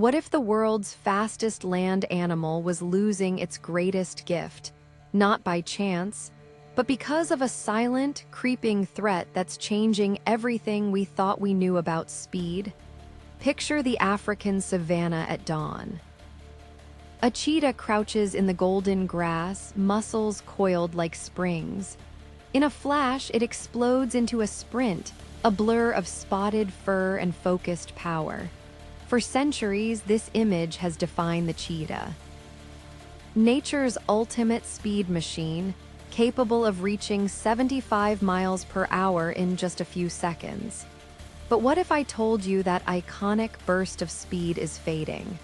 What if the world's fastest land animal was losing its greatest gift, not by chance, but because of a silent, creeping threat that's changing everything we thought we knew about speed? Picture the African savanna at dawn. A cheetah crouches in the golden grass, muscles coiled like springs. In a flash, it explodes into a sprint, a blur of spotted fur and focused power. For centuries, this image has defined the cheetah. Nature's ultimate speed machine, capable of reaching 75 miles per hour in just a few seconds. But what if I told you that iconic burst of speed is fading?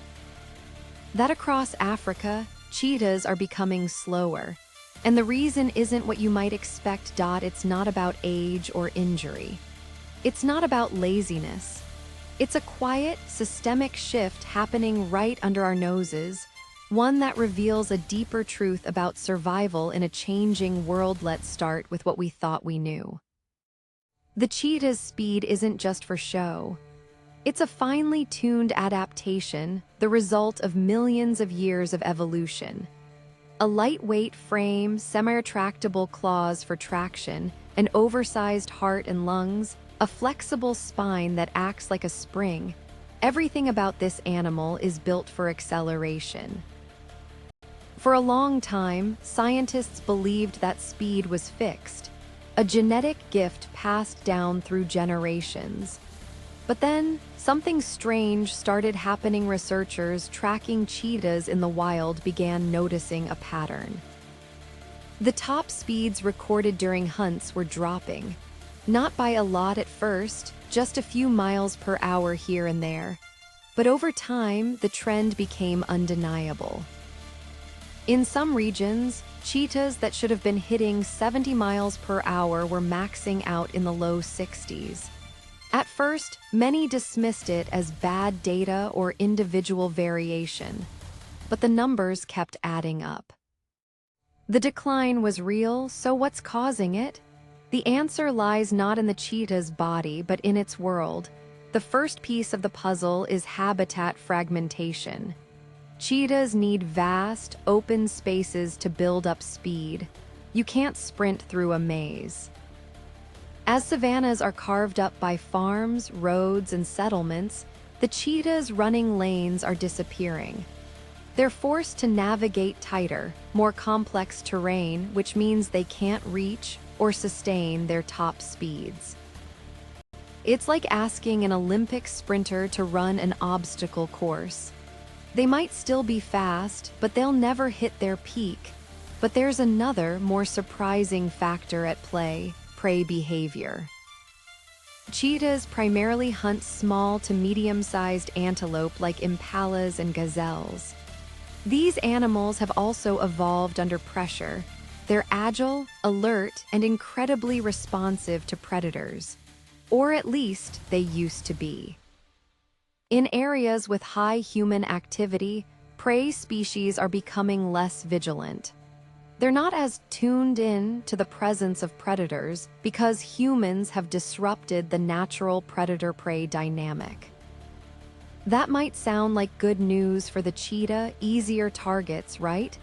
That across Africa, cheetahs are becoming slower. And the reason isn't what you might expect. It's not about age or injury. It's not about laziness. It's a quiet, systemic shift happening right under our noses, one that reveals a deeper truth about survival in a changing world. Let's start with what we thought we knew. The cheetah's speed isn't just for show. It's a finely tuned adaptation, the result of millions of years of evolution. A lightweight frame, semi-retractable claws for traction, an oversized heart and lungs, a flexible spine that acts like a spring. Everything about this animal is built for acceleration. For a long time, scientists believed that speed was fixed, a genetic gift passed down through generations. But then, something strange started happening. Researchers tracking cheetahs in the wild began noticing a pattern. The top speeds recorded during hunts were dropping. Not by a lot at first, just a few miles per hour here and there. But over time, the trend became undeniable. In some regions, cheetahs that should have been hitting 70 miles per hour were maxing out in the low 60s. At first, many dismissed it as bad data or individual variation, but the numbers kept adding up. The decline was real, so what's causing it? The answer lies not in the cheetah's body, but in its world. The first piece of the puzzle is habitat fragmentation. Cheetahs need vast, open spaces to build up speed. You can't sprint through a maze. As savannas are carved up by farms, roads, and settlements, the cheetah's running lanes are disappearing. They're forced to navigate tighter, more complex terrain, which means they can't reach or sustain their top speeds. It's like asking an Olympic sprinter to run an obstacle course. They might still be fast, but they'll never hit their peak. But there's another, more surprising factor at play: prey behavior. Cheetahs primarily hunt small to medium-sized antelope like impalas and gazelles. These animals have also evolved under pressure. They're agile, alert, and incredibly responsive to predators. Or at least they used to be. In areas with high human activity, prey species are becoming less vigilant. They're not as tuned in to the presence of predators because humans have disrupted the natural predator-prey dynamic. That might sound like good news for the cheetah, easier targets, right?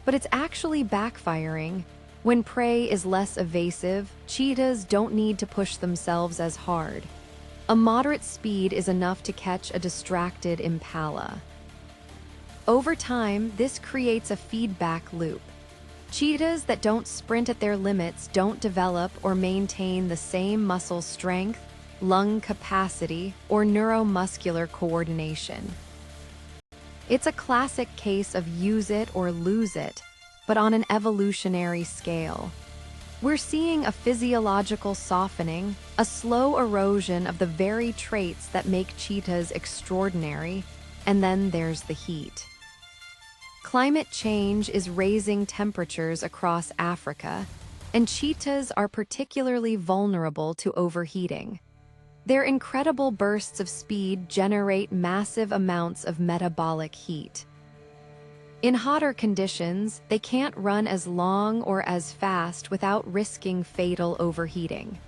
But it's actually backfiring. When prey is less evasive, cheetahs don't need to push themselves as hard. A moderate speed is enough to catch a distracted impala. Over time, this creates a feedback loop. Cheetahs that don't sprint at their limits don't develop or maintain the same muscle strength, lung capacity, or neuromuscular coordination. It's a classic case of use it or lose it, but on an evolutionary scale. We're seeing a physiological softening, a slow erosion of the very traits that make cheetahs extraordinary, and then there's the heat. Climate change is raising temperatures across Africa, and cheetahs are particularly vulnerable to overheating. Their incredible bursts of speed generate massive amounts of metabolic heat. In hotter conditions, they can't run as long or as fast without risking fatal overheating.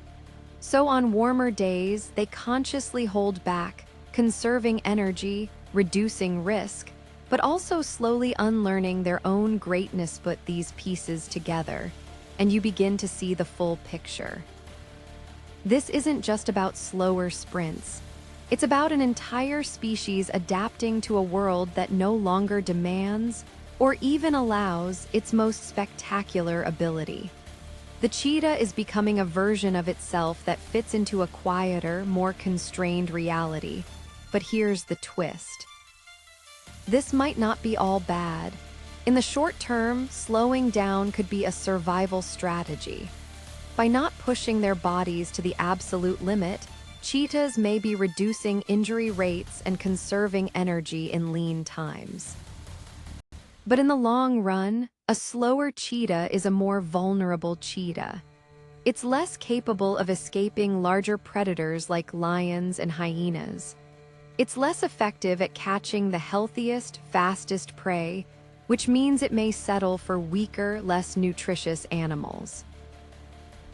So on warmer days, they consciously hold back, conserving energy, reducing risk, but also slowly unlearning their own greatness. Put these pieces together, and you begin to see the full picture. This isn't just about slower sprints. It's about an entire species adapting to a world that no longer demands or even allows its most spectacular ability. The cheetah is becoming a version of itself that fits into a quieter, more constrained reality. But here's the twist. This might not be all bad. In the short term, slowing down could be a survival strategy. By not pushing their bodies to the absolute limit, cheetahs may be reducing injury rates and conserving energy in lean times. But in the long run, a slower cheetah is a more vulnerable cheetah. It's less capable of escaping larger predators like lions and hyenas. It's less effective at catching the healthiest, fastest prey, which means it may settle for weaker, less nutritious animals.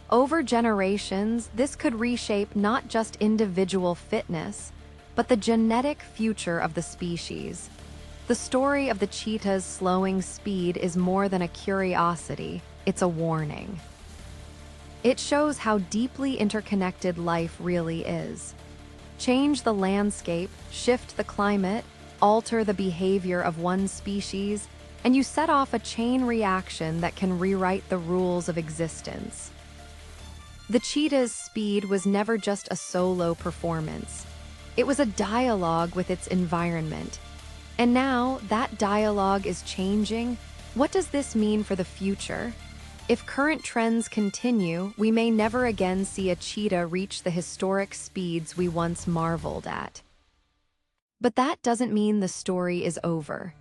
Over generations, this could reshape not just individual fitness, but the genetic future of the species. The story of the cheetah's slowing speed is more than a curiosity, it's a warning. It shows how deeply interconnected life really is. Change the landscape, shift the climate, alter the behavior of one species, and you set off a chain reaction that can rewrite the rules of existence. The cheetah's speed was never just a solo performance. It was a dialogue with its environment. And now that dialogue is changing. What does this mean for the future? If current trends continue, we may never again see a cheetah reach the historic speeds we once marveled at. But that doesn't mean the story is over.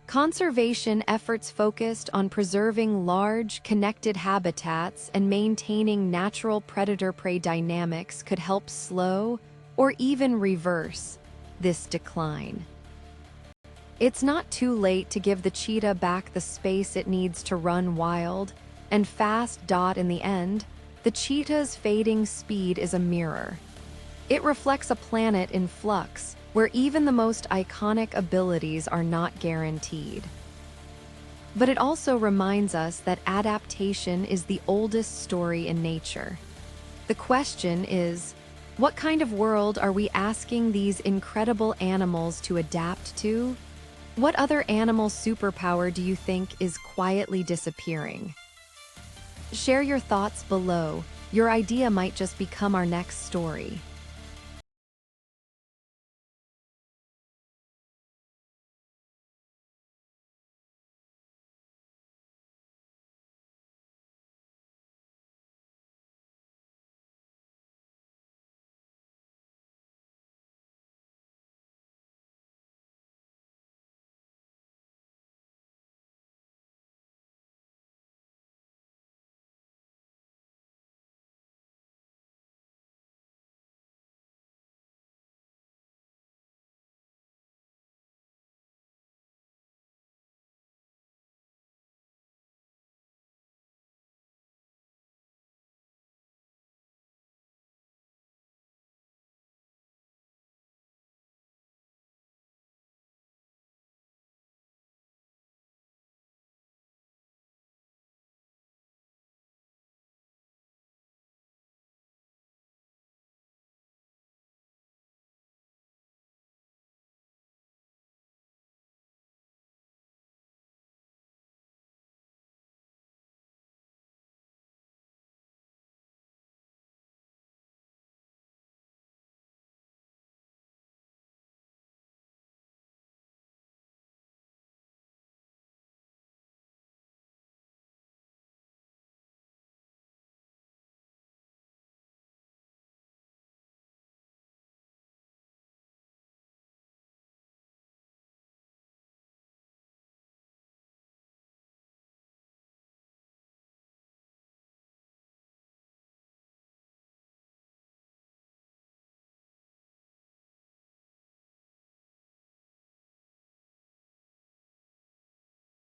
Conservation efforts focused on preserving large, connected habitats and maintaining natural predator-prey dynamics could help slow or even reverse this decline. It's not too late to give the cheetah back the space it needs to run wild and fast. In the end, the cheetah's fading speed is a mirror. It reflects a planet in flux, where even the most iconic abilities are not guaranteed. But it also reminds us that adaptation is the oldest story in nature. The question is, what kind of world are we asking these incredible animals to adapt to? What other animal superpower do you think is quietly disappearing? Share your thoughts below. Your idea might just become our next story.